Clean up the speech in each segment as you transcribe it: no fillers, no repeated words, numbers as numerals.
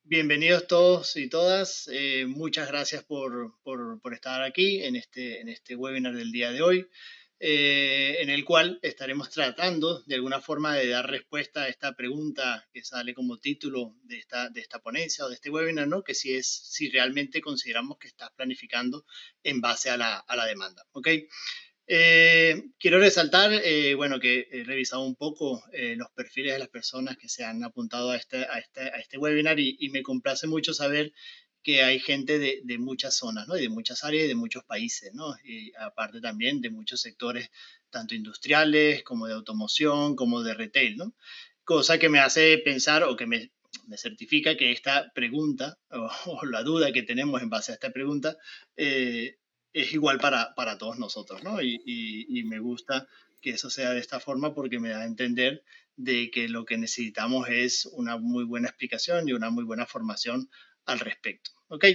Bienvenidos todos y todas. Muchas gracias por estar aquí en este webinar del día de hoy, en el cual estaremos tratando de alguna forma de dar respuesta a esta pregunta que sale como título de esta ponencia o de este webinar, ¿no? Que si realmente consideramos que estás planificando en base a la demanda, ¿ok? Quiero resaltar, bueno, que he revisado un poco los perfiles de las personas que se han apuntado a este webinar y me complace mucho saber que hay gente de muchas zonas, ¿no? Y de muchas áreas y de muchos países, ¿no? Y aparte también de muchos sectores, tanto industriales como de automoción, como de retail, ¿no? Cosa que me hace pensar o que me certifica que esta pregunta o la duda que tenemos en base a esta pregunta eh, es igual para todos nosotros, ¿no? Y me gusta que eso sea de esta forma porque me da a entender de que lo que necesitamos es una muy buena explicación y una muy buena formación al respecto, ¿ok?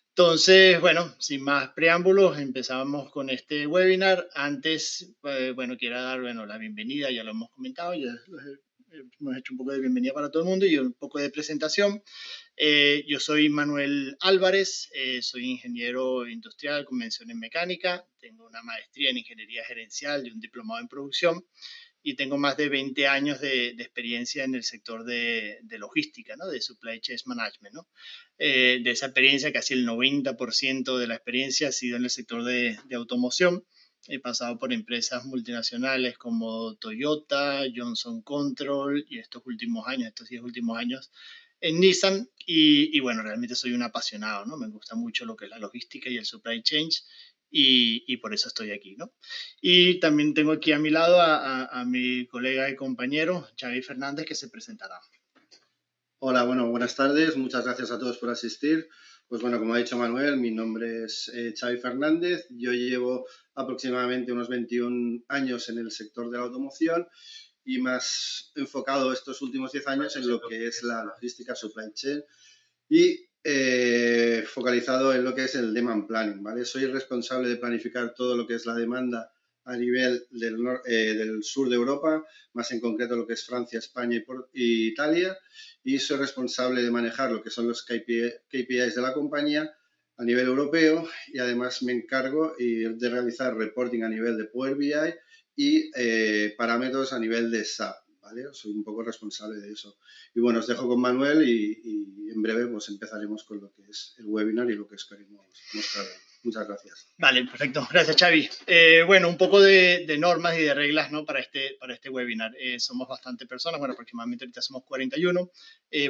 Entonces, bueno, sin más preámbulos, empezamos con este webinar. Antes, bueno, quiero dar, bueno, la bienvenida, ya lo hemos comentado, hemos hecho un poco de bienvenida para todo el mundo y un poco de presentación. Yo soy Manuel Álvarez, soy ingeniero industrial con mención en mecánica, tengo una maestría en ingeniería gerencial y un diplomado en producción y tengo más de 20 años de experiencia en el sector de logística, ¿no? De supply chain management, ¿no? De esa experiencia, casi el 90% de la experiencia ha sido en el sector de automoción. He pasado por empresas multinacionales como Toyota, Johnson Control y estos 10 últimos años en Nissan y bueno, realmente soy un apasionado, ¿no? Me gusta mucho lo que es la logística y el supply chain y por eso estoy aquí, ¿no? Y también tengo aquí a mi lado a mi colega y compañero, Xavi Fernández, que se presentará. Hola, bueno, buenas tardes. Muchas gracias a todos por asistir. Pues bueno, como ha dicho Manuel, mi nombre es Xavi Fernández. Yo llevo aproximadamente unos 21 años en el sector de la automoción y más enfocado estos últimos 10 años en lo que es la logística supply chain y focalizado en lo que es el demand planning, ¿vale? Soy responsable de planificar todo lo que es la demanda a nivel del sur de Europa, más en concreto lo que es Francia, España y Italia, y soy responsable de manejar lo que son los KPIs de la compañía a nivel europeo y además me encargo de realizar reporting a nivel de Power BI y parámetros a nivel de SAP, ¿vale? Soy un poco responsable de eso. Y bueno, os dejo con Manuel y en breve pues empezaremos con lo que es el webinar y lo que queremos mostrar hoy. Muchas gracias. Vale, perfecto. Gracias, Xavi. Bueno, un poco de normas y de reglas, ¿no? Para este webinar. Somos bastante personas, bueno, aproximadamente ahorita somos 41.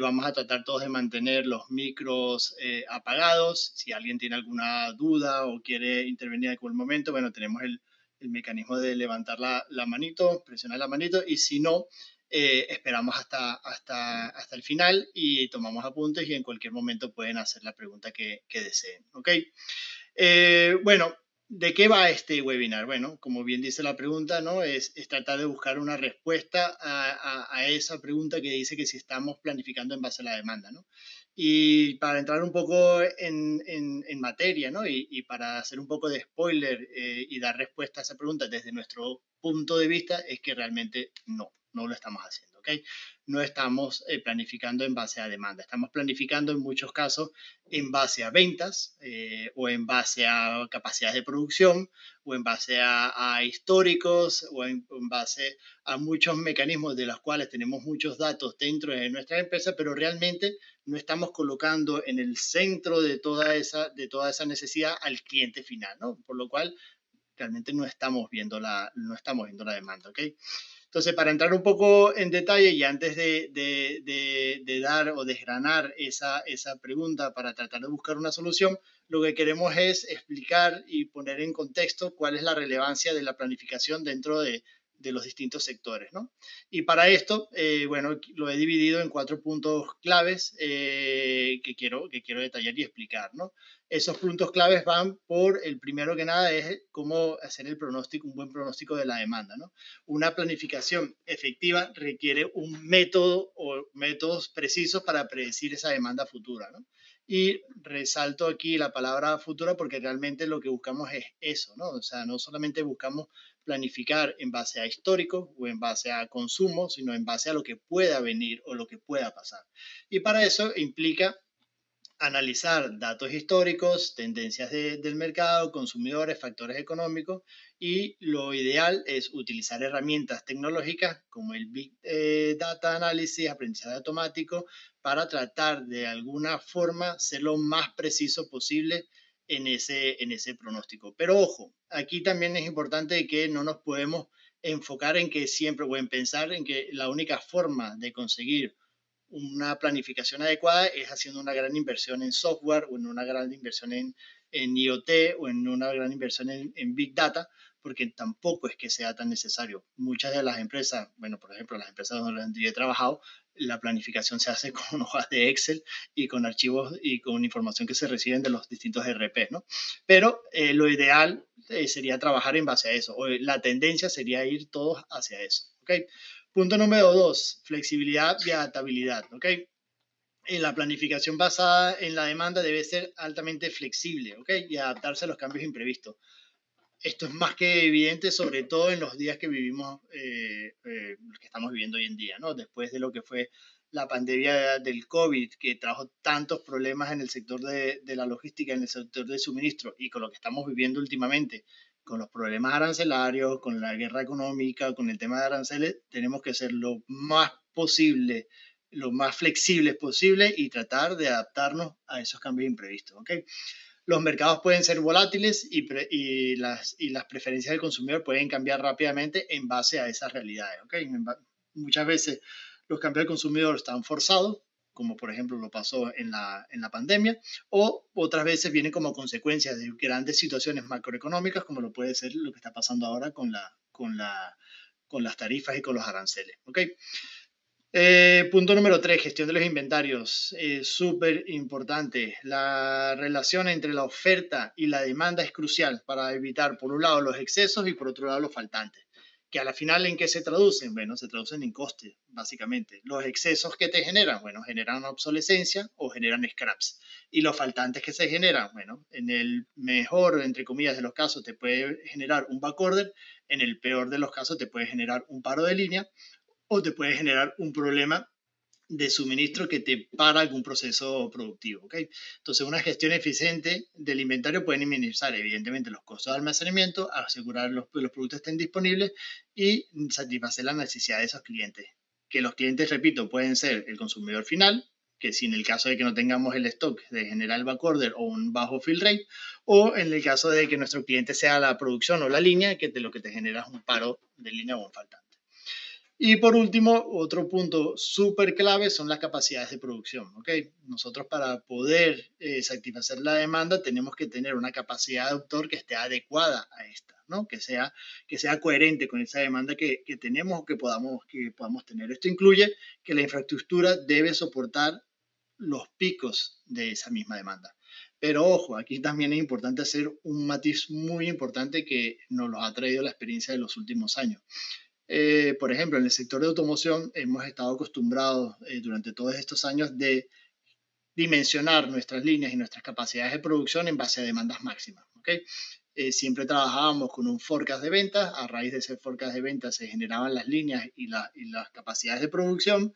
Vamos a tratar todos de mantener los micros apagados. Si alguien tiene alguna duda o quiere intervenir en algún momento, bueno, tenemos el mecanismo de levantar la manito, presionar la manito, y si no, esperamos hasta el final y tomamos apuntes y en cualquier momento pueden hacer la pregunta que deseen, ¿ok? Bueno, ¿de qué va este webinar? Bueno, como bien dice la pregunta, ¿no? Es tratar de buscar una respuesta a esa pregunta que dice que si estamos planificando en base a la demanda, ¿no? Y para entrar un poco en materia, ¿no? Y para hacer un poco de spoiler y dar respuesta a esa pregunta desde nuestro punto de vista, es que realmente no lo estamos haciendo, ¿ok? No estamos planificando en base a demanda, estamos planificando en muchos casos en base a ventas o en base a capacidades de producción o en base a históricos o en base a muchos mecanismos de los cuales tenemos muchos datos dentro de nuestra empresa, pero realmente no estamos colocando en el centro de toda esa necesidad al cliente final, ¿no? Por lo cual realmente no estamos viendo la demanda, ¿ok? Entonces, para entrar un poco en detalle y antes de dar o desgranar esa pregunta para tratar de buscar una solución, lo que queremos es explicar y poner en contexto cuál es la relevancia de la planificación dentro de los distintos sectores, ¿no? Y para esto, bueno, lo he dividido en 4 puntos claves que quiero detallar y explicar, ¿no? Esos puntos claves van por, el primero que nada es cómo hacer el pronóstico, un buen pronóstico de la demanda, ¿no? Una planificación efectiva requiere un método o métodos precisos para predecir esa demanda futura, ¿no? Y resalto aquí la palabra futura porque realmente lo que buscamos es eso, ¿no? O sea, no solamente buscamos planificar en base a histórico o en base a consumo, sino en base a lo que pueda venir o lo que pueda pasar. Y para eso implica analizar datos históricos, tendencias del mercado, consumidores, factores económicos, y lo ideal es utilizar herramientas tecnológicas como el Big Data Análisis, aprendizaje automático, para tratar de alguna forma ser lo más preciso posible en ese pronóstico. Pero ojo, aquí también es importante que no nos podemos enfocar en que siempre o en pensar en que la única forma de conseguir una planificación adecuada es haciendo una gran inversión en software o en una gran inversión en IoT o en una gran inversión en Big Data, porque tampoco es que sea tan necesario. Muchas de las empresas, bueno, por ejemplo, las empresas donde yo he trabajado, la planificación se hace con hojas de Excel y con archivos y con información que se reciben de los distintos ERP, ¿no? Pero lo ideal sería trabajar en base a eso, o la tendencia sería ir todos hacia eso, ¿ok? Punto número 2, flexibilidad y adaptabilidad, ¿ok? La planificación basada en la demanda debe ser altamente flexible, ¿ok? Y adaptarse a los cambios imprevistos. Esto es más que evidente, sobre todo en los días que vivimos, que estamos viviendo hoy en día, ¿no? Después de lo que fue la pandemia del COVID, que trajo tantos problemas en el sector de la logística, en el sector de suministro, y con lo que estamos viviendo últimamente, con los problemas arancelarios, con la guerra económica, con el tema de aranceles, tenemos que ser lo más posible, lo más flexibles posible y tratar de adaptarnos a esos cambios imprevistos, ¿ok? Los mercados pueden ser volátiles y las preferencias del consumidor pueden cambiar rápidamente en base a esas realidades, ¿okay? Muchas veces los cambios del consumidor están forzados, como por ejemplo lo pasó en la pandemia, o otras veces vienen como consecuencia de grandes situaciones macroeconómicas, como lo puede ser lo que está pasando ahora con las tarifas y con los aranceles, ¿ok? Punto número 3, gestión de los inventarios. Súper importante. La relación entre la oferta y la demanda es crucial para evitar, por un lado, los excesos y por otro lado, los faltantes. Que a la final, ¿en qué se traducen? Bueno, se traducen en costes, básicamente. Los excesos que te generan, bueno, generan obsolescencia o generan scraps. Y los faltantes que se generan, bueno, en el mejor, entre comillas, de los casos, te puede generar un backorder. En el peor de los casos, te puede generar un paro de línea o te puede generar un problema de suministro que te para algún proceso productivo, ¿ok? Entonces, una gestión eficiente del inventario puede minimizar, evidentemente, los costos de almacenamiento, asegurar que los productos estén disponibles y satisfacer las necesidades de esos clientes. Que los clientes, repito, pueden ser el consumidor final, que si en el caso de que no tengamos el stock de generar el backorder o un bajo fill rate, o en el caso de que nuestro cliente sea la producción o la línea, que lo que te genera es un paro de línea o un faltante. Y por último, otro punto súper clave son las capacidades de producción. ¿Okay? Nosotros para poder satisfacer la demanda tenemos que tener una capacidad de autor que esté adecuada a esta, ¿no? Que sea coherente con esa demanda que tenemos o que podamos tener. Esto incluye que la infraestructura debe soportar los picos de esa misma demanda. Pero ojo, aquí también es importante hacer un matiz muy importante que nos lo ha traído la experiencia de los últimos años. Por ejemplo, en el sector de automoción hemos estado acostumbrados durante todos estos años de dimensionar nuestras líneas y nuestras capacidades de producción en base a demandas máximas. ¿Okay? Siempre trabajábamos con un forecast de ventas, a raíz de ese forecast de ventas se generaban las líneas y las capacidades de producción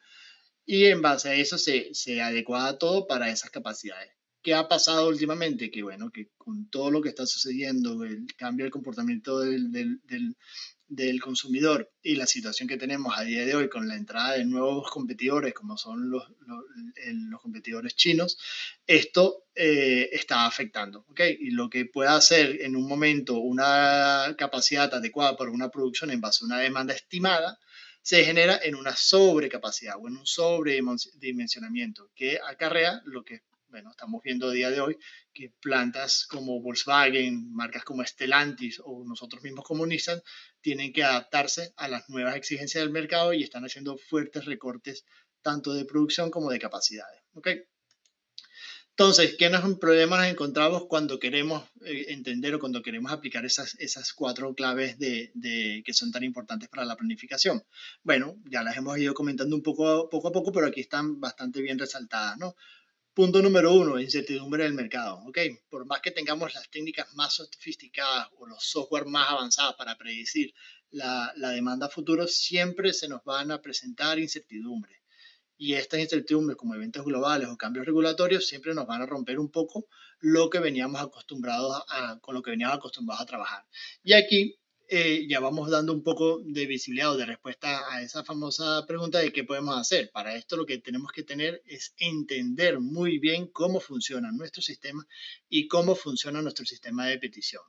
y en base a eso se adecuaba todo para esas capacidades. ¿Qué ha pasado últimamente? Que bueno, que con todo lo que está sucediendo, el cambio del comportamiento del consumidor y la situación que tenemos a día de hoy con la entrada de nuevos competidores como son los competidores chinos, esto está afectando. ¿Okay? Y lo que pueda hacer en un momento una capacidad adecuada para una producción en base a una demanda estimada, se genera en una sobrecapacidad o en un sobredimensionamiento que acarrea lo que bueno, estamos viendo a día de hoy, que plantas como Volkswagen, marcas como Stellantis o nosotros mismos como Nissan tienen que adaptarse a las nuevas exigencias del mercado y están haciendo fuertes recortes tanto de producción como de capacidades. ¿Okay? Entonces, ¿qué problemas nos encontramos cuando queremos entender o cuando queremos aplicar esas cuatro claves que son tan importantes para la planificación? Bueno, ya las hemos ido comentando un poco a poco, pero aquí están bastante bien resaltadas, ¿no? Punto número uno, incertidumbre del mercado. ¿Ok? Por más que tengamos las técnicas más sofisticadas o los software más avanzados para predecir la demanda futuro, siempre se nos van a presentar incertidumbres. Y estas incertidumbres, como eventos globales o cambios regulatorios, siempre nos van a romper un poco lo que veníamos acostumbrados con lo que veníamos acostumbrados a trabajar. Y aquí ya vamos dando un poco de visibilidad o de respuesta a esa famosa pregunta de qué podemos hacer. Para esto lo que tenemos que tener es entender muy bien cómo funciona nuestro sistema y cómo funciona nuestro sistema de petición,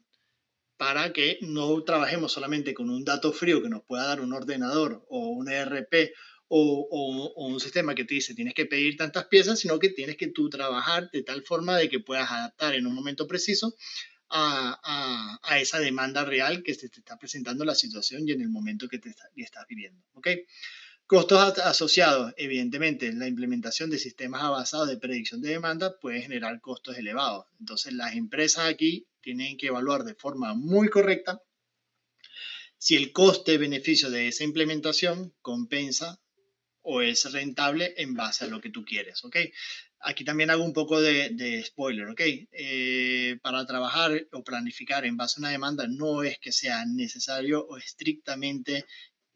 para que no trabajemos solamente con un dato frío que nos pueda dar un ordenador o un ERP o un sistema que te dice tienes que pedir tantas piezas, sino que tienes que tú trabajar de tal forma de que puedas adaptar en un momento preciso a esa demanda real que se te está presentando la situación y en el momento que estás viviendo. ¿Ok? Costos asociados, evidentemente, la implementación de sistemas avanzados de predicción de demanda puede generar costos elevados. Entonces, las empresas aquí tienen que evaluar de forma muy correcta si el coste-beneficio de esa implementación compensa o es rentable en base a lo que tú quieres, ¿ok? Aquí también hago un poco de spoiler, ¿ok? Para trabajar o planificar en base a una demanda no es que sea necesario o estrictamente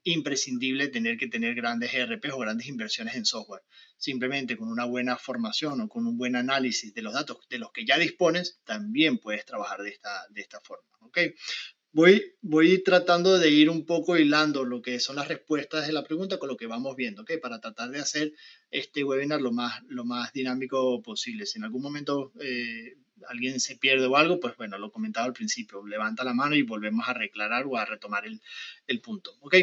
imprescindible tener que tener grandes ERPs o grandes inversiones en software. Simplemente con una buena formación o con un buen análisis de los datos de los que ya dispones, también puedes trabajar de esta forma, ¿ok? Voy tratando de ir un poco hilando lo que son las respuestas de la pregunta con lo que vamos viendo, ¿ok? Para tratar de hacer este webinar lo más dinámico posible. Si en algún momento alguien se pierde o algo, pues bueno, lo comentaba al principio, levanta la mano y volvemos a reclarar o a retomar el punto, ¿ok?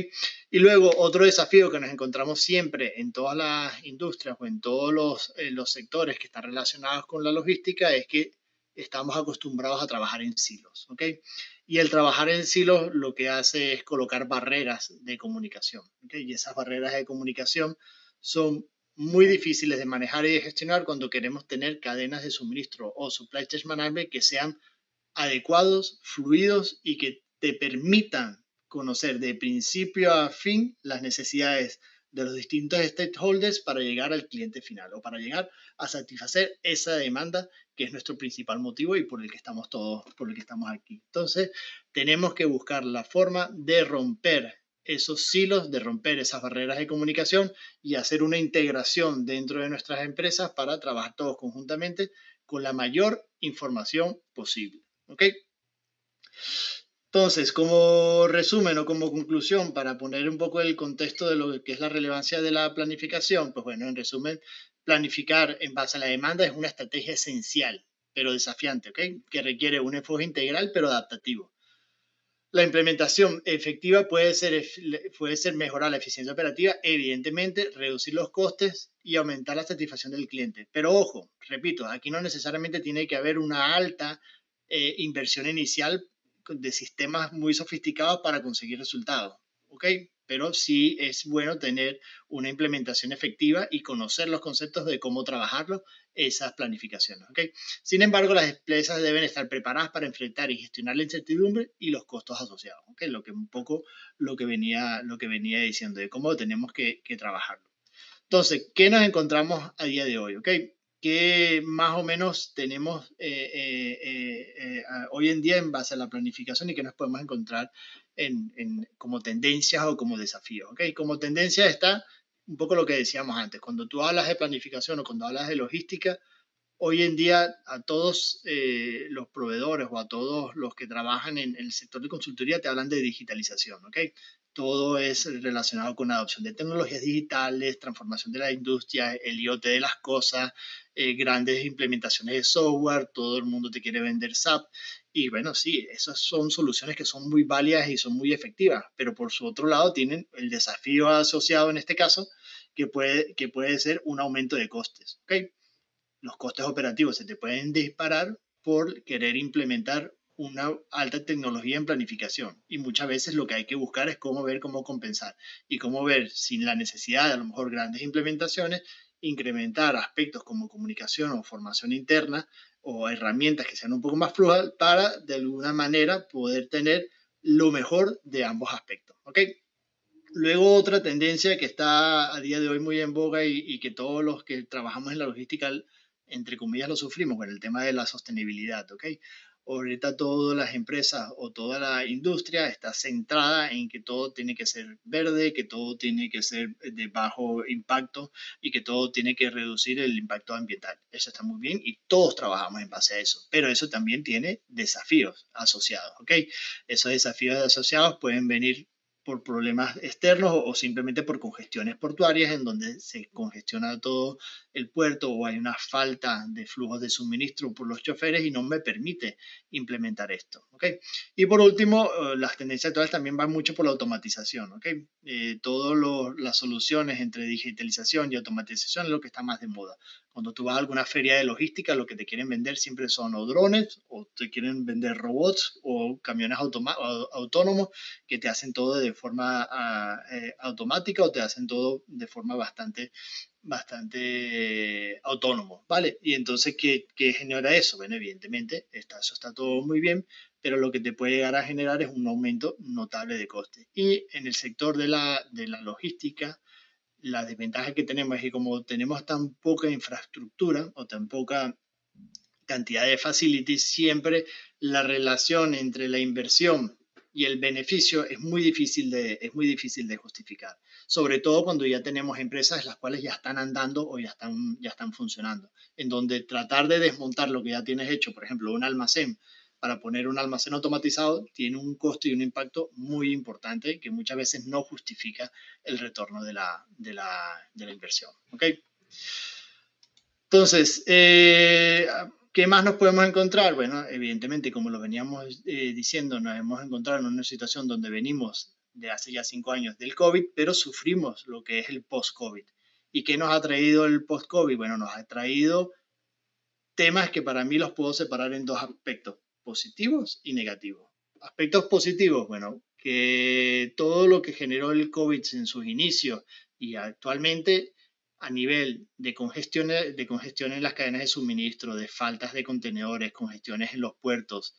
Y luego otro desafío que nos encontramos siempre en todas las industrias o en todos los sectores que están relacionados con la logística es que estamos acostumbrados a trabajar en silos, ¿ok? Y el trabajar en silos lo que hace es colocar barreras de comunicación, ¿okay? Y esas barreras de comunicación son muy difíciles de manejar y de gestionar cuando queremos tener cadenas de suministro o supply chain management que sean adecuados, fluidos y que te permitan conocer de principio a fin las necesidades de los distintos stakeholders para llegar al cliente final o para llegar a satisfacer esa demanda que es nuestro principal motivo y por el que estamos todos, por el que estamos aquí. Entonces, tenemos que buscar la forma de romper esos silos, de romper esas barreras de comunicación y hacer una integración dentro de nuestras empresas para trabajar todos conjuntamente con la mayor información posible. ¿Ok? Entonces, como resumen o como conclusión, para poner un poco el contexto de lo que es la relevancia de la planificación, pues bueno, en resumen, planificar en base a la demanda es una estrategia esencial, pero desafiante, ¿ok? Que requiere un enfoque integral, pero adaptativo. La implementación efectiva puede ser mejorar la eficiencia operativa, evidentemente, reducir los costes y aumentar la satisfacción del cliente. Pero ojo, repito, aquí no necesariamente tiene que haber una alta inversión inicial de sistemas muy sofisticados para conseguir resultados, ¿ok? Pero sí es bueno tener una implementación efectiva y conocer los conceptos de cómo trabajarlo, esas planificaciones, ¿ok? Sin embargo, las empresas deben estar preparadas para enfrentar y gestionar la incertidumbre y los costos asociados, ¿ok? Lo que un poco lo que venía diciendo de cómo tenemos que trabajarlo. Entonces, ¿qué nos encontramos a día de hoy? ¿Ok? ¿Qué más o menos tenemos hoy en día en base a la planificación y qué nos podemos encontrar como tendencias o como desafíos? ¿Ok? Como tendencia está un poco lo que decíamos antes. Cuando tú hablas de planificación o cuando hablas de logística, hoy en día a todos los proveedores o a todos los que trabajan en el sector de consultoría te hablan de digitalización, ¿ok? Todo es relacionado con la adopción de tecnologías digitales, transformación de la industria, el IoT de las cosas, grandes implementaciones de software, todo el mundo te quiere vender SAP. Y bueno, sí, esas son soluciones que son muy válidas y son muy efectivas, pero por su otro lado tienen el desafío asociado en este caso, que puede ser un aumento de costes, ¿ok? Los costes operativos se te pueden disparar por querer implementar una alta tecnología en planificación. Y muchas veces lo que hay que buscar es cómo ver cómo compensar y cómo ver sin la necesidad de a lo mejor grandes implementaciones, incrementar aspectos como comunicación o formación interna o herramientas que sean un poco más fluidas para de alguna manera poder tener lo mejor de ambos aspectos. ¿Ok? Luego otra tendencia que está a día de hoy muy en boga y que todos los que trabajamos en la logística entre comillas, lo sufrimos con el tema de la sostenibilidad, ¿ok? Ahorita todas las empresas o toda la industria está centrada en que todo tiene que ser verde, que todo tiene que ser de bajo impacto y que todo tiene que reducir el impacto ambiental. Eso está muy bien y todos trabajamos en base a eso, pero eso también tiene desafíos asociados, ¿ok? Esos desafíos asociados pueden venir por problemas externos o simplemente por congestiones portuarias en donde se congestiona todo el puerto o hay una falta de flujos de suministro por los choferes y no me permite implementar esto. ¿Okay? Y por último, las tendencias actuales también van mucho por la automatización. ¿Okay? Todas las soluciones entre digitalización y automatización es lo que está más de moda. Cuando tú vas a alguna feria de logística, lo que te quieren vender siempre son o drones, o te quieren vender robots, o camiones autónomos que te hacen todo de forma automática o te hacen todo de forma bastante autónomo, ¿vale? Y entonces, ¿qué genera eso? Bueno, evidentemente, eso está todo muy bien, pero lo que te puede llegar a generar es un aumento notable de coste. Y en el sector de la logística, la desventaja que tenemos es que como tenemos tan poca infraestructura o tan poca cantidad de facilities, siempre la relación entre la inversión y el beneficio es muy difícil de justificar. Sobre todo cuando ya tenemos empresas las cuales ya están andando o ya están funcionando. En donde tratar de desmontar lo que ya tienes hecho, por ejemplo, un almacén, para poner un almacén automatizado, tiene un costo y un impacto muy importante que muchas veces no justifica el retorno de la inversión. ¿Ok? Entonces, ¿qué más nos podemos encontrar? Bueno, evidentemente, como lo veníamos diciendo, nos hemos encontrado en una situación donde venimos de hace ya 5 años del COVID, pero sufrimos lo que es el post-COVID. ¿Y qué nos ha traído el post-COVID? Bueno, nos ha traído temas que para mí los puedo separar en dos aspectos, positivos y negativos. Aspectos positivos, bueno, que todo lo que generó el COVID en sus inicios y actualmente a nivel de congestión en las cadenas de suministro, de faltas de contenedores, congestiones en los puertos,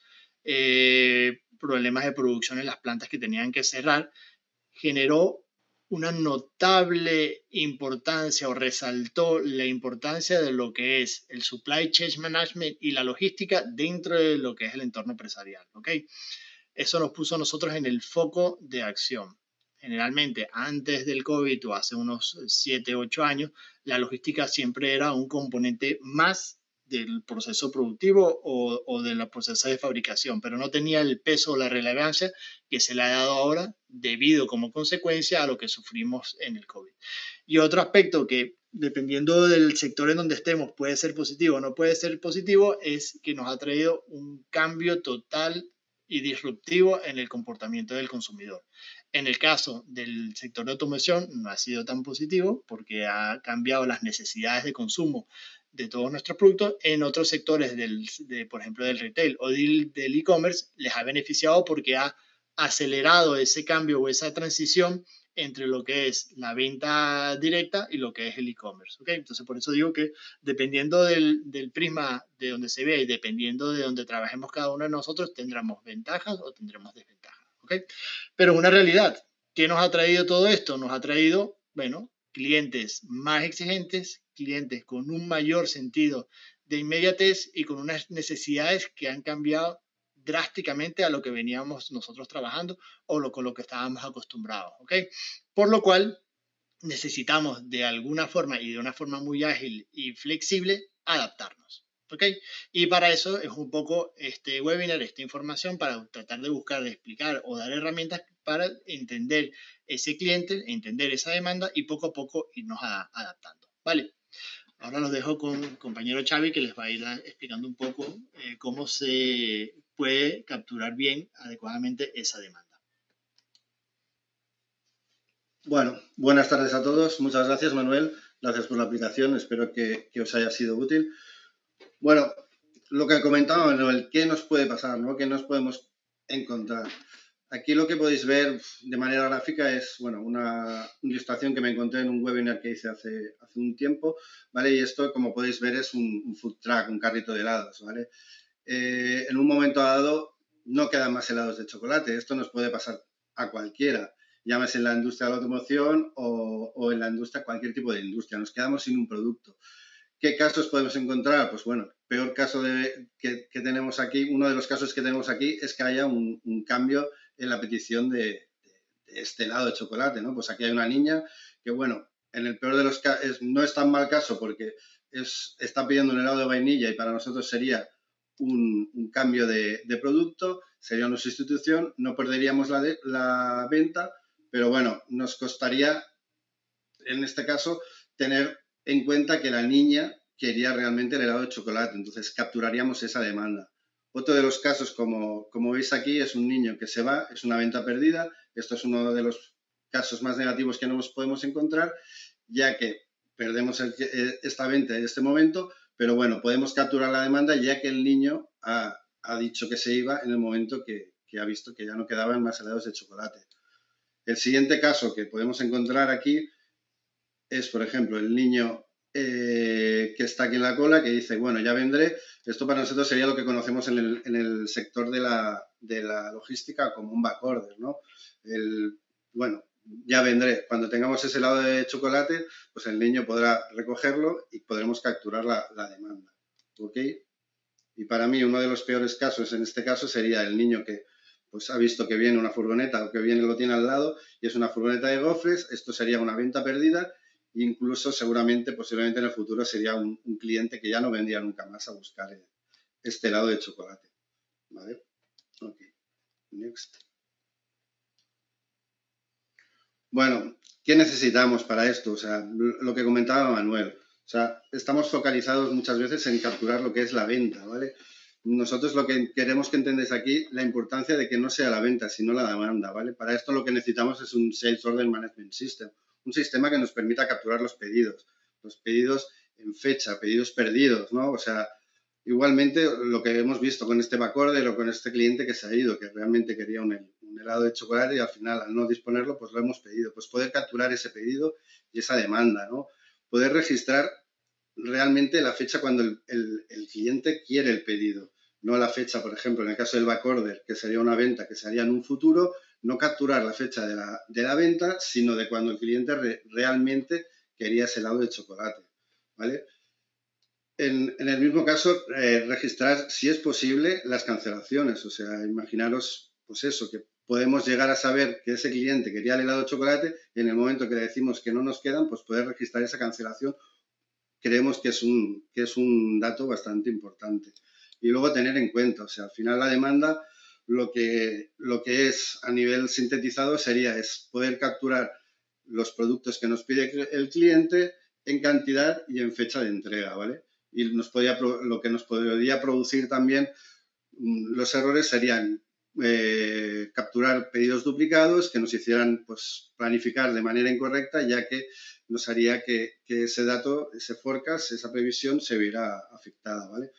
problemas de producción en las plantas que tenían que cerrar, generó una notable importancia o resaltó la importancia de lo que es el supply chain management y la logística dentro de lo que es el entorno empresarial. ¿Okay? Eso nos puso a nosotros en el foco de acción. Generalmente, antes del COVID o hace unos 7, 8 años, la logística siempre era un componente más del proceso productivo o del proceso de fabricación, pero no tenía el peso o la relevancia que se le ha dado ahora debido como consecuencia a lo que sufrimos en el COVID. Y otro aspecto que dependiendo del sector en donde estemos puede ser positivo o no puede ser positivo es que nos ha traído un cambio total y disruptivo en el comportamiento del consumidor. En el caso del sector de automoción no ha sido tan positivo porque ha cambiado las necesidades de consumo de todos nuestros productos. En otros sectores, por ejemplo, del retail o del e-commerce, les ha beneficiado porque ha acelerado ese cambio o esa transición entre lo que es la venta directa y lo que es el e-commerce. ¿Okay? Entonces, por eso digo que dependiendo del prisma de donde se vea y dependiendo de donde trabajemos cada uno de nosotros, tendremos ventajas o tendremos desventajas. ¿Okay? Pero es una realidad. ¿Qué nos ha traído todo esto? Nos ha traído, bueno, clientes más exigentes, clientes con un mayor sentido de inmediatez y con unas necesidades que han cambiado drásticamente a lo que veníamos nosotros trabajando o con lo que estábamos acostumbrados. ¿Ok? Por lo cual necesitamos de alguna forma y de una forma muy ágil y flexible adaptarnos. ¿Ok? Y para eso es un poco este webinar, esta información, para tratar de buscar, de explicar o dar herramientas para entender ese cliente, entender esa demanda y poco a poco irnos adaptando. ¿Vale? Ahora los dejo con el compañero Xavi que les va a ir explicando un poco cómo se puede capturar bien, adecuadamente esa demanda. Bueno, buenas tardes a todos. Muchas gracias, Manuel. Gracias por la aplicación. Espero que os haya sido útil. Bueno, lo que comentaba Manuel, ¿qué nos puede pasar, ¿no? ¿Qué nos podemos encontrar? Aquí lo que podéis ver de manera gráfica es, bueno, una ilustración que me encontré en un webinar que hice hace un tiempo, ¿vale? Y esto, como podéis ver, es un food truck, un carrito de helados, ¿vale? En un momento dado no quedan más helados de chocolate. Esto nos puede pasar a cualquiera, llámese en la industria de la automoción o en la industria, cualquier tipo de industria. Nos quedamos sin un producto. ¿Qué casos podemos encontrar? Pues bueno, peor caso que tenemos aquí, uno de los casos que tenemos aquí es que haya un cambio en la petición de este helado de chocolate, ¿no? Pues aquí hay una niña que, bueno, en el peor de los casos no es tan mal caso porque está pidiendo un helado de vainilla y para nosotros sería un cambio de producto, sería una sustitución, no perderíamos la venta, pero bueno, nos costaría, en este caso, tener en cuenta que la niña quería realmente el helado de chocolate, entonces capturaríamos esa demanda. Otro de los casos, como veis aquí, es un niño que se va, es una venta perdida. Esto es uno de los casos más negativos que nos podemos encontrar, ya que perdemos esta venta en este momento, pero bueno, podemos capturar la demanda ya que el niño ha dicho que se iba en el momento que ha visto que ya no quedaban más helados de chocolate. El siguiente caso que podemos encontrar aquí es, por ejemplo, el niño que está aquí en la cola, que dice, bueno, ya vendré. Esto para nosotros sería lo que conocemos en el sector de la logística como un backorder, ¿no? Bueno, ya vendré. Cuando tengamos ese helado de chocolate, pues el niño podrá recogerlo y podremos capturar la demanda. ¿Ok? Y para mí uno de los peores casos en este caso sería el niño que pues ha visto que viene una furgoneta o que viene lo tiene al lado y es una furgoneta de gofres. Esto sería una venta perdida. Incluso seguramente, posiblemente en el futuro sería un cliente que ya no vendría nunca más a buscar este helado de chocolate. ¿Vale? Ok. Next. Bueno, ¿qué necesitamos para esto? O sea, lo que comentaba Manuel. O sea, estamos focalizados muchas veces en capturar lo que es la venta, ¿vale? Nosotros lo que queremos que entendáis aquí, la importancia de que no sea la venta, sino la demanda, ¿vale? Para esto lo que necesitamos es un Sales Order Management System, un sistema que nos permita capturar los pedidos en fecha, pedidos perdidos, ¿no? O sea, igualmente lo que hemos visto con este backorder o con este cliente que se ha ido, que realmente quería un helado de chocolate y al final al no disponerlo, pues lo hemos pedido. Pues poder capturar ese pedido y esa demanda, ¿no? Poder registrar realmente la fecha cuando el cliente quiere el pedido, no la fecha, por ejemplo, en el caso del backorder, que sería una venta que se haría en un futuro, no capturar la fecha de la venta, sino de cuando el cliente realmente quería ese helado de chocolate, ¿vale? En el mismo caso, registrar, si es posible, las cancelaciones. O sea, imaginaros, pues eso, que podemos llegar a saber que ese cliente quería el helado de chocolate y en el momento que le decimos que no nos quedan, pues poder registrar esa cancelación. Creemos que es un dato bastante importante. Y luego tener en cuenta, o sea, al final la demanda, lo que es a nivel sintetizado es poder capturar los productos que nos pide el cliente en cantidad y en fecha de entrega, ¿vale? Y lo que nos podría producir también los errores serían capturar pedidos duplicados que nos hicieran pues, planificar de manera incorrecta, ya que nos haría que ese dato, ese forecast, esa previsión se viera afectada, ¿vale?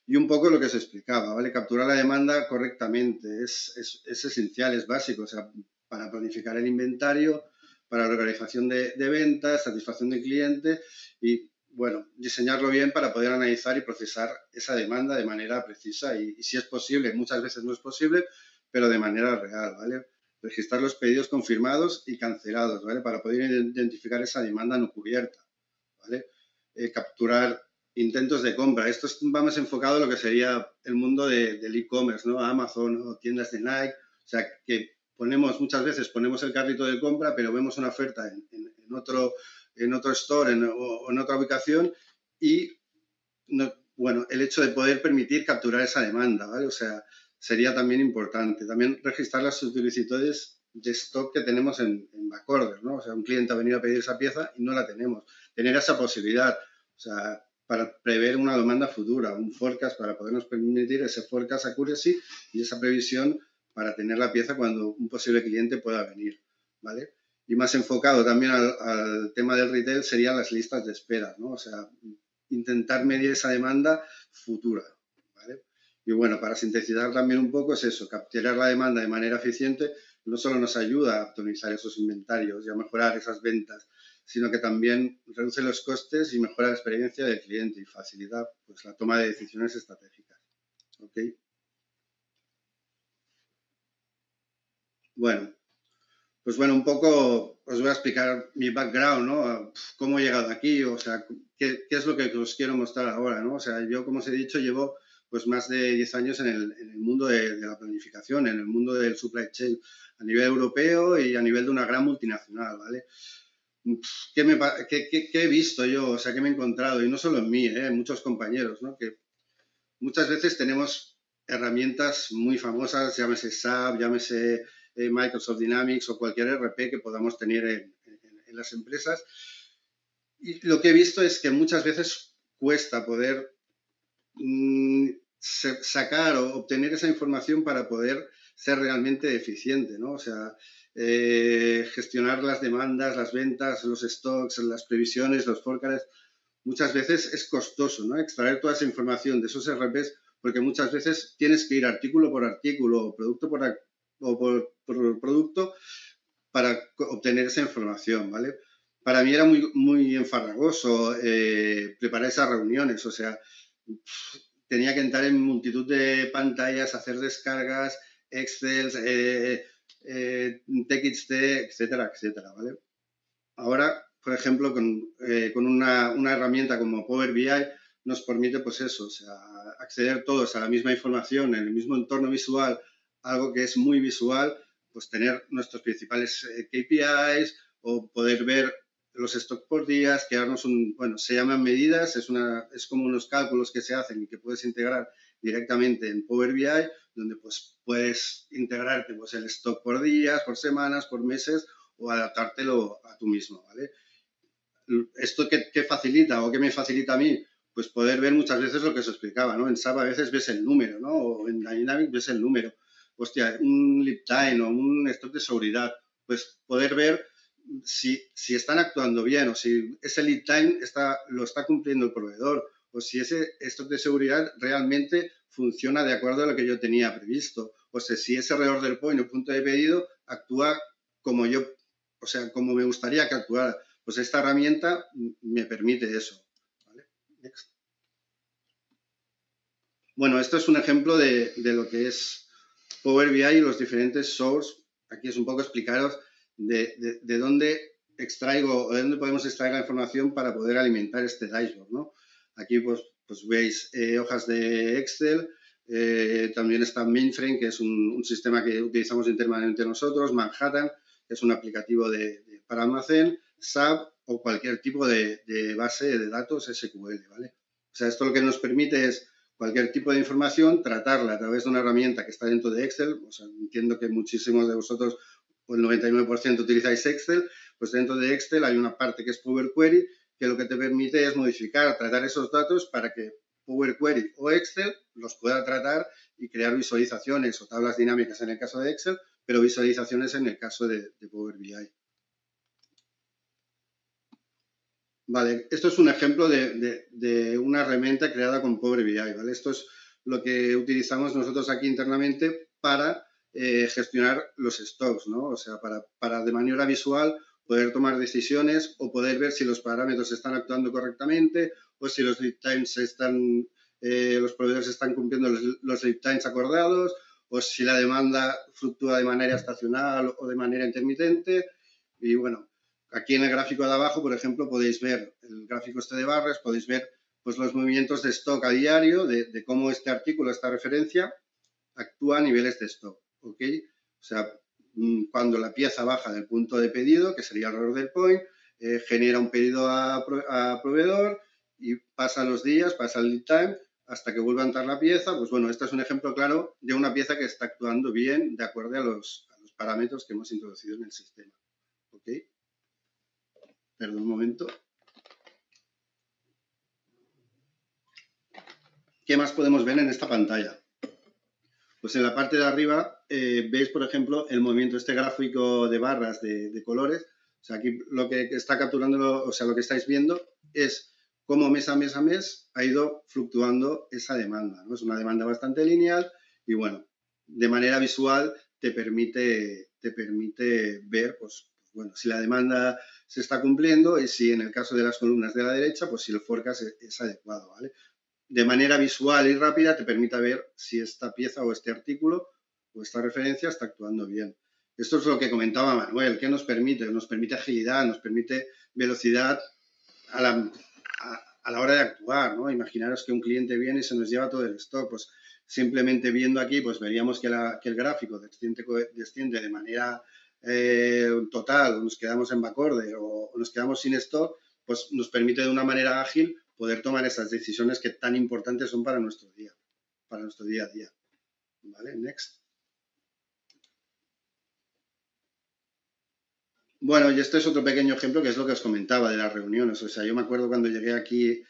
Y un poco lo que se explicaba, ¿vale? Capturar la demanda correctamente es esencial, es básico, o sea, para planificar el inventario, para la organización de ventas, satisfacción del cliente y, bueno, diseñarlo bien para poder analizar y procesar esa demanda de manera precisa y si es posible, muchas veces no es posible, pero de manera real, ¿vale? Registrar los pedidos confirmados y cancelados, ¿vale? Para poder identificar esa demanda no cubierta, ¿vale? Capturar intentos de compra. Esto va más enfocado a lo que sería el mundo del e-commerce, ¿no? Amazon o tiendas de Nike. O sea, que muchas veces ponemos el carrito de compra, pero vemos una oferta en otro store o en otra ubicación y, no, bueno, el hecho de poder permitir capturar esa demanda, ¿vale? O sea, sería también importante. También registrar las solicitudes de stock que tenemos en backorder, ¿no? O sea, un cliente ha venido a pedir esa pieza y no la tenemos. Tener esa posibilidad, o sea, para prever una demanda futura, un forecast para podernos permitir ese forecast accuracy y esa previsión para tener la pieza cuando un posible cliente pueda venir, ¿vale? Y más enfocado también al tema del retail serían las listas de espera, ¿no? O sea, intentar medir esa demanda futura, ¿vale? Y bueno, para sintetizar también un poco es eso, capturar la demanda de manera eficiente no solo nos ayuda a optimizar esos inventarios y a mejorar esas ventas, sino que también reduce los costes y mejora la experiencia del cliente y facilita pues, la toma de decisiones estratégicas. ¿Okay? Bueno, Pues bueno, un poco os voy a explicar mi background, ¿no? Cómo he llegado aquí, o sea, qué es lo que os quiero mostrar ahora, ¿no? O sea, yo, como os he dicho, llevo pues más de 10 años en el mundo de la planificación, en el mundo del supply chain a nivel europeo y a nivel de una gran multinacional, ¿vale? ¿Qué he visto yo? O sea, ¿qué me he encontrado? Y no solo en mí, en muchos compañeros, ¿no? Que muchas veces tenemos herramientas muy famosas, llámese SAP, llámese Microsoft Dynamics o cualquier RP que podamos tener en las empresas. Y lo que he visto es que muchas veces cuesta poder sacar o obtener esa información para poder ser realmente eficiente, ¿no? O sea, gestionar las demandas, las ventas, los stocks, las previsiones, los forecasts, muchas veces es costoso, ¿no? Extraer toda esa información de esos RPs, porque muchas veces tienes que ir artículo por artículo o producto por producto para obtener esa información, ¿vale? Para mí era muy enfarragoso preparar esas reuniones, o sea, tenía que entrar en multitud de pantallas, hacer descargas, Excel, TXT, etcétera, etcétera, ¿vale? Ahora, por ejemplo, con una herramienta como Power BI nos permite, pues eso, o sea, acceder todos a la misma información en el mismo entorno visual, algo que es muy visual, pues tener nuestros principales KPIs o poder ver los stocks por días, crearnos bueno, se llaman medidas, es como unos cálculos que se hacen y que puedes integrar directamente en Power BI, donde pues puedes integrarte pues el stock por días, por semanas, por meses o adaptártelo a tú mismo, ¿vale? ¿Esto qué facilita o qué me facilita a mí? Pues poder ver muchas veces lo que os explicaba, ¿no? En SAP a veces ves el número, ¿no? O en Dynamics ves el número. Hostia, un lead time o un stock de seguridad. Pues poder ver si están actuando bien o si ese lead time lo está cumpliendo el proveedor o si ese stock de seguridad realmente funciona de acuerdo a lo que yo tenía previsto. O sea, si ese reorder point o punto de pedido actúa como yo, o sea, como me gustaría que actuara. Pues esta herramienta me permite eso. ¿Vale? Bueno, esto es un ejemplo de lo que es Power BI y los diferentes source. Aquí es un poco explicaros de dónde extraigo o de dónde podemos extraer la información para poder alimentar este dashboard, ¿no? Aquí pues veis hojas de Excel, también está Mainframe, que es un sistema que utilizamos internamente nosotros, Manhattan, que es un aplicativo para almacén, SAP o cualquier tipo de base de datos SQL, ¿vale? O sea, esto lo que nos permite es cualquier tipo de información, tratarla a través de una herramienta que está dentro de Excel. O sea, entiendo que muchísimos de vosotros, o el 99% utilizáis Excel, pues dentro de Excel hay una parte que es Power Query, que lo que te permite es modificar, tratar esos datos para que Power Query o Excel los pueda tratar y crear visualizaciones o tablas dinámicas en el caso de Excel, pero visualizaciones en el caso de Power BI. Vale, esto es un ejemplo de una herramienta creada con Power BI, ¿vale? Esto es lo que utilizamos nosotros aquí internamente para gestionar los stocks, ¿no? O sea, para de manera visual poder tomar decisiones o poder ver si los parámetros están actuando correctamente o si los lead times los proveedores están cumpliendo los lead times acordados o si la demanda fluctúa de manera estacional o de manera intermitente. Y bueno, aquí en el gráfico de abajo, por ejemplo, podéis ver el gráfico este de barras, podéis ver pues, los movimientos de stock a diario, de cómo este artículo, esta referencia, actúa a niveles de stock. ¿Ok? O sea, cuando la pieza baja del punto de pedido, que sería el order point, genera un pedido a proveedor y pasan los días, pasa el lead time, hasta que vuelva a entrar la pieza. Pues bueno, este es un ejemplo claro de una pieza que está actuando bien de acuerdo a los parámetros que hemos introducido en el sistema. ¿Ok? Perdón un momento. ¿Qué más podemos ver en esta pantalla? Pues en la parte de arriba veis, por ejemplo, el movimiento, este gráfico de barras de colores. O sea, aquí lo que está capturando, o sea, lo que estáis viendo es cómo mes a mes ha ido fluctuando esa demanda, ¿no? Es una demanda bastante lineal y, bueno, de manera visual te permite ver, pues, bueno, si la demanda se está cumpliendo y si en el caso de las columnas de la derecha, pues si el forecast es adecuado, ¿vale? De manera visual y rápida te permita ver si esta pieza o este artículo o esta referencia está actuando bien. Esto es lo que comentaba Manuel. ¿Qué nos permite? Nos permite agilidad, nos permite velocidad a la hora de actuar, ¿no? Imaginaros que un cliente viene y se nos lleva todo el stock, pues simplemente viendo aquí, pues veríamos que el gráfico desciende de manera total, o nos quedamos en backorder o nos quedamos sin stock, pues nos permite de una manera ágil poder tomar esas decisiones que tan importantes son para nuestro día a día. ¿Vale? Next. Bueno, y este es otro pequeño ejemplo que es lo que os comentaba de las reuniones. O sea, yo me acuerdo cuando llegué aquí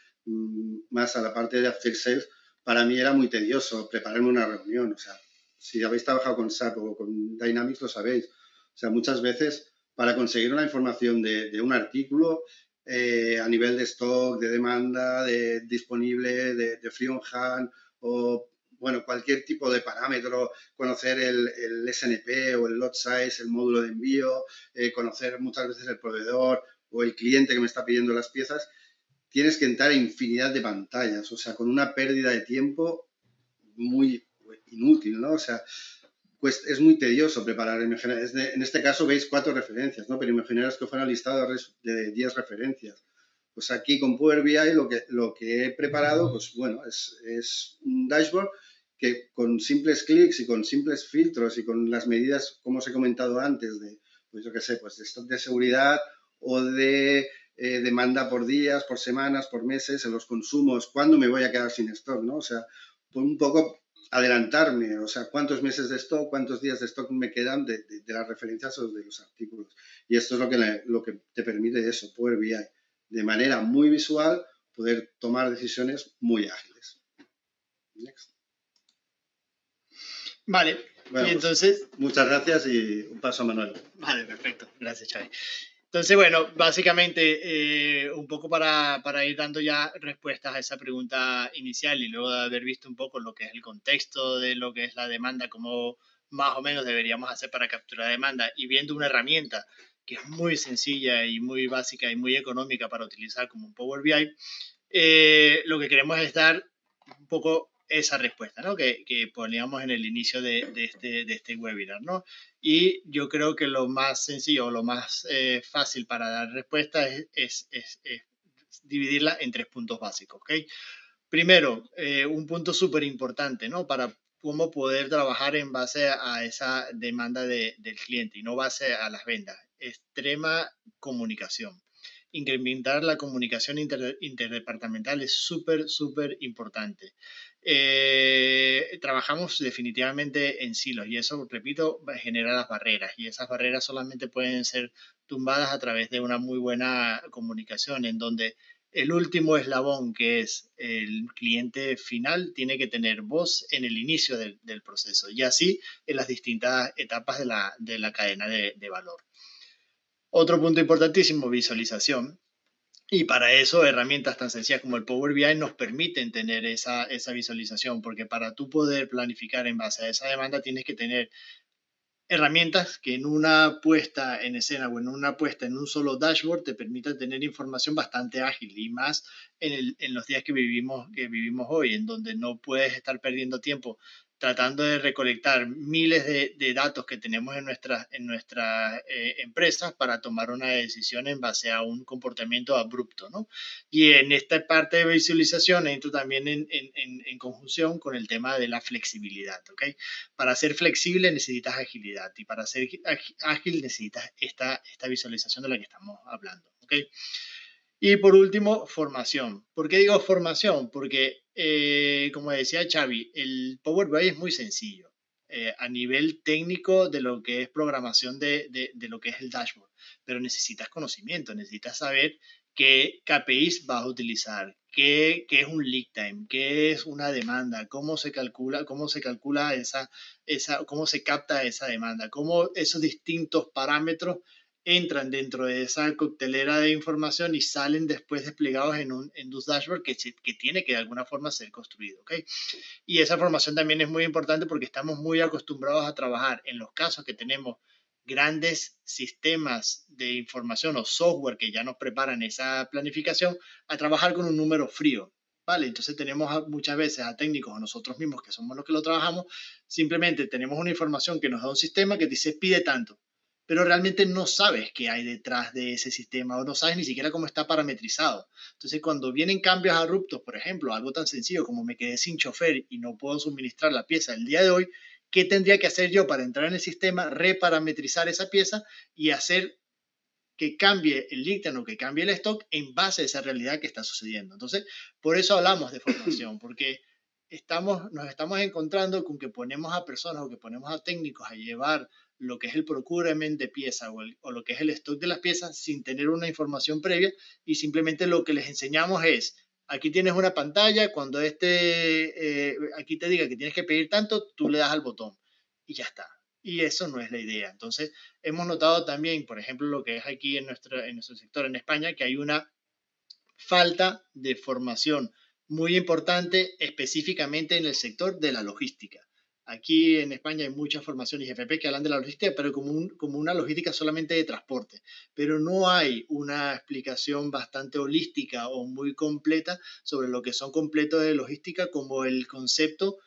más a la parte de After Sales, para mí era muy tedioso prepararme una reunión. O sea, si habéis trabajado con SAP o con Dynamics lo sabéis. O sea, muchas veces para conseguir una información de un artículo a nivel de stock, de demanda, de disponible, de free on hand o bueno, cualquier tipo de parámetro, conocer el SNP o el lot size, el módulo de envío, conocer muchas veces el proveedor o el cliente que me está pidiendo las piezas, tienes que entrar en infinidad de pantallas, o sea, con una pérdida de tiempo muy inútil, ¿no? O sea, pues es muy tedioso preparar. En este caso veis 4 referencias, ¿no? Pero imaginaros que fuera un listado de 10 referencias. Pues aquí con Power BI lo que he preparado, pues bueno, es un dashboard que con simples clics y con simples filtros y con las medidas, como os he comentado antes, de, pues yo qué sé, pues de stock de seguridad o de demanda por días, por semanas, por meses, en los consumos, cuándo me voy a quedar sin stock, ¿no? O sea, pues un poco adelantarme, o sea, cuántos meses de stock, cuántos días de stock me quedan de las referencias o de los artículos. Y esto es lo que te permite eso, Power BI, de manera muy visual, poder tomar decisiones muy ágiles. Next. Vale, Bueno, y pues entonces, muchas gracias y un paso a Manuel. vale, perfecto, gracias, Xavi. Entonces, bueno, básicamente, un poco para ir dando ya respuestas a esa pregunta inicial y luego de haber visto un poco lo que es el contexto de lo que es la demanda, cómo más o menos deberíamos hacer para capturar demanda y viendo una herramienta que es muy sencilla y muy básica y muy económica para utilizar como un Power BI, lo que queremos es dar un poco esa respuesta, ¿no? Que poníamos en el inicio de este webinar, ¿no? Y yo creo que lo más sencillo, lo más fácil para dar respuesta es dividirla en 3 puntos básicos, ¿ok? Primero, un punto súper importante, ¿no? Para cómo poder trabajar en base a esa demanda del cliente y no base a las ventas. Extrema comunicación. Incrementar la comunicación interdepartamental es súper, súper importante. Trabajamos definitivamente en silos y eso, repito, genera las barreras y esas barreras solamente pueden ser tumbadas a través de una muy buena comunicación en donde el último eslabón, que es el cliente final, tiene que tener voz en el inicio del proceso y así en las distintas etapas de la cadena de valor. Otro punto importantísimo, visualización. Y para eso, herramientas tan sencillas como el Power BI nos permiten tener esa visualización, porque para tú poder planificar en base a esa demanda, tienes que tener herramientas que en una puesta en escena o en una puesta en un solo dashboard te permitan tener información bastante ágil y más en los días que vivimos hoy, en donde no puedes estar perdiendo tiempo tratando de recolectar miles de datos que tenemos en nuestras empresas para tomar una decisión en base a un comportamiento abrupto, ¿no? Y en esta parte de visualización entro también en conjunción con el tema de la flexibilidad, ¿ok? Para ser flexible necesitas agilidad y para ser ágil necesitas esta visualización de la que estamos hablando. ¿Okay? Y por último, formación. ¿Por qué digo formación? Porque, como decía Xavi, el Power BI es muy sencillo a nivel técnico de lo que es programación de lo que es el dashboard, pero necesitas conocimiento, necesitas saber qué KPIs vas a utilizar, qué es un lead time, qué es una demanda, cómo se calcula cómo se capta esa demanda, cómo esos distintos parámetros entran dentro de esa coctelera de información y salen después desplegados en un dashboard que tiene que de alguna forma ser construido. ¿Okay? Y esa formación también es muy importante porque estamos muy acostumbrados a trabajar en los casos que tenemos grandes sistemas de información o software que ya nos preparan esa planificación a trabajar con un número frío ¿vale? Entonces tenemos muchas veces a técnicos o nosotros mismos, que somos los que lo trabajamos, simplemente tenemos una información que nos da un sistema que dice pide tanto, pero realmente no sabes qué hay detrás de ese sistema o no sabes ni siquiera cómo está parametrizado. Entonces, cuando vienen cambios abruptos, por ejemplo, algo tan sencillo como me quedé sin chofer y no puedo suministrar la pieza el día de hoy, ¿qué tendría que hacer yo para entrar en el sistema, reparametrizar esa pieza y hacer que cambie el dictan o que cambie el stock en base a esa realidad que está sucediendo? Entonces, por eso hablamos de formación, porque nos estamos encontrando con que ponemos a personas o que ponemos a técnicos a llevar lo que es el procurement de piezas o lo que es el stock de las piezas sin tener una información previa, y simplemente lo que les enseñamos es, aquí tienes una pantalla, cuando aquí te diga que tienes que pedir tanto, tú le das al botón y ya está. Y eso no es la idea. Entonces, hemos notado también, por ejemplo, lo que es aquí en nuestro sector en España, que hay una falta de formación muy importante específicamente en el sector de la logística. Aquí en España hay muchas formaciones IFP que hablan de la logística, pero como una logística solamente de transporte. Pero no hay una explicación bastante holística o muy completa sobre lo que son completos de logística, como el concepto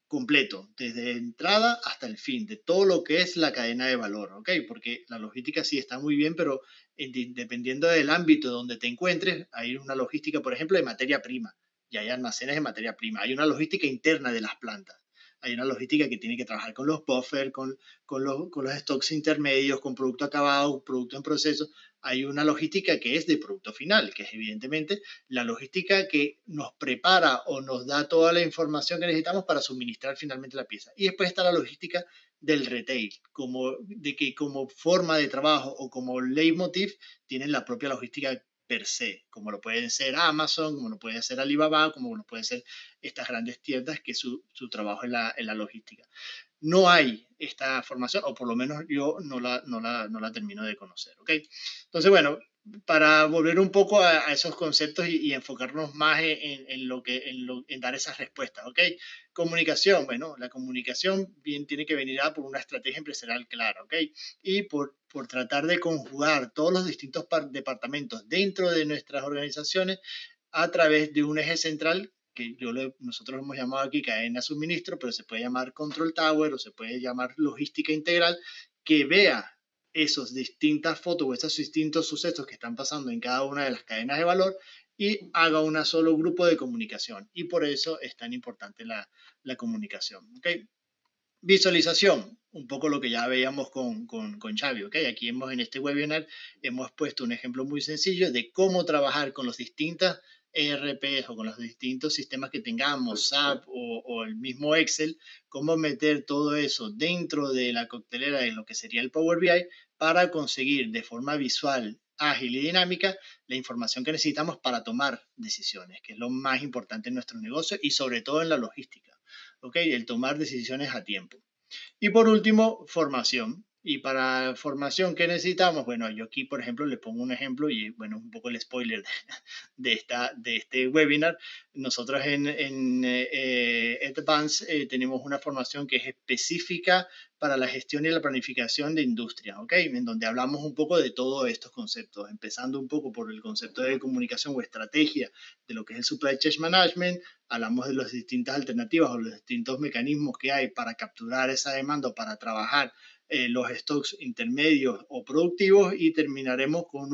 completo, desde entrada hasta el fin, de todo lo que es la cadena de valor, ¿ok? Porque la logística sí está muy bien, pero dependiendo del ámbito donde te encuentres, hay una logística, por ejemplo, de materia prima, y hay almacenes de materia prima, hay una logística interna de las plantas, hay una logística que tiene que trabajar con los buffers, con los stocks intermedios, con producto acabado, producto en proceso. Hay una logística que es de producto final, que es evidentemente la logística que nos prepara o nos da toda la información que necesitamos para suministrar finalmente la pieza. Y después está la logística del retail, como forma de trabajo o como leitmotiv tienen la propia logística per se, como lo pueden ser Amazon, como lo puede ser Alibaba, como lo pueden ser estas grandes tiendas que su trabajo es la logística. No hay esta formación, o por lo menos yo no la termino de conocer, ¿ok? Entonces, bueno, para volver un poco a esos conceptos y enfocarnos más en dar esas respuestas, ¿ok? Comunicación, bueno, la comunicación bien tiene que venir por una estrategia empresarial clara, ¿ok? Y por tratar de conjugar todos los distintos departamentos dentro de nuestras organizaciones a través de un eje central que nosotros hemos llamado aquí cadena de suministro, pero se puede llamar control tower o se puede llamar logística integral, que vea esos distintas fotos o esos distintos sucesos que están pasando en cada una de las cadenas de valor y haga un solo grupo de comunicación. Y por eso es tan importante la comunicación. ¿Okay? Visualización, un poco lo que ya veíamos con Xavi, ¿ok? Aquí en este webinar hemos puesto un ejemplo muy sencillo de cómo trabajar con los distintos ERPs o con los distintos sistemas que tengamos, SAP o el mismo Excel, cómo meter todo eso dentro de la coctelera de lo que sería el Power BI para conseguir de forma visual, ágil y dinámica la información que necesitamos para tomar decisiones, que es lo más importante en nuestro negocio y sobre todo en la logística. ¿Ok? El tomar decisiones a tiempo. Y por último, formación. Y para formación, ¿qué necesitamos? Bueno, yo aquí, por ejemplo, le pongo un ejemplo y, bueno, un poco el spoiler de este webinar. Nosotros en Advance tenemos una formación que es específica para la gestión y la planificación de industria, ¿ok? En donde hablamos un poco de todos estos conceptos, empezando un poco por el concepto de comunicación o estrategia de lo que es el supply chain management. Hablamos de las distintas alternativas o los distintos mecanismos que hay para capturar esa demanda o para trabajar los stocks intermedios o productivos, y terminaremos con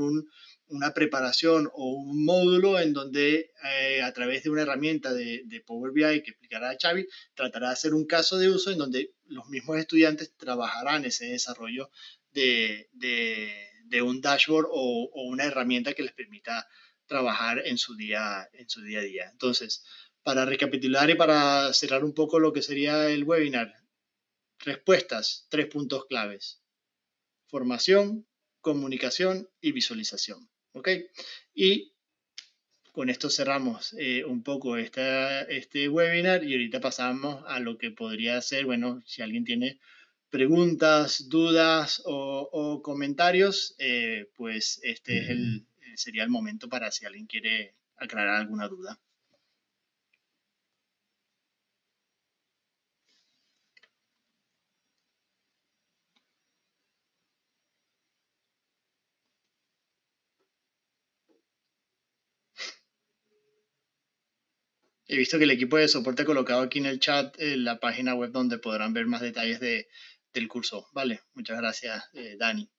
una preparación o un módulo en donde a través de una herramienta de Power BI que explicará Xavi, tratará de hacer un caso de uso en donde los mismos estudiantes trabajarán ese desarrollo de un dashboard o una herramienta que les permita trabajar en su día a día. Entonces, para recapitular y para cerrar un poco lo que sería el webinar, respuestas, 3 puntos claves: formación, comunicación y visualización. ¿Ok? Y con esto cerramos un poco este webinar y ahorita pasamos a lo que podría ser, bueno, si alguien tiene preguntas, dudas o comentarios, pues este es sería el momento para si alguien quiere aclarar alguna duda. He visto que el equipo de soporte ha colocado aquí en el chat la página web donde podrán ver más detalles del curso. Vale, muchas gracias, Dani.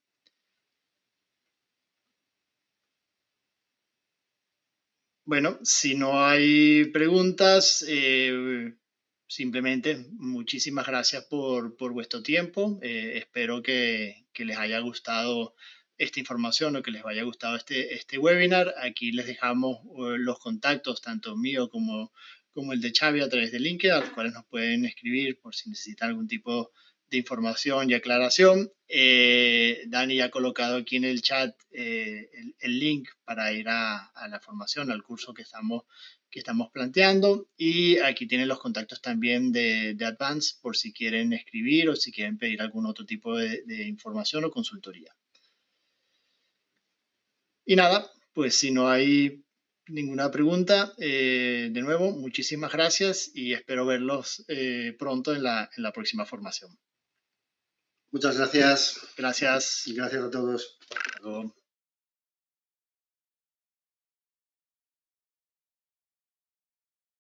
Bueno, si no hay preguntas, simplemente muchísimas gracias por vuestro tiempo. Espero que les haya gustado esta información o que les haya gustado este webinar. Aquí les dejamos los contactos, tanto mío como el de Xavi, a través de LinkedIn, a los cuales nos pueden escribir por si necesitan algún tipo de información y aclaración. Dani ya ha colocado aquí en el chat el link para ir a la formación, al curso que estamos planteando. Y aquí tienen los contactos también de Advance por si quieren escribir o si quieren pedir algún otro tipo de información o consultoría. Y nada, pues si no hay ninguna pregunta, de nuevo, muchísimas gracias y espero verlos pronto en la próxima formación. Muchas gracias. Gracias. Y gracias a todos. Hasta luego.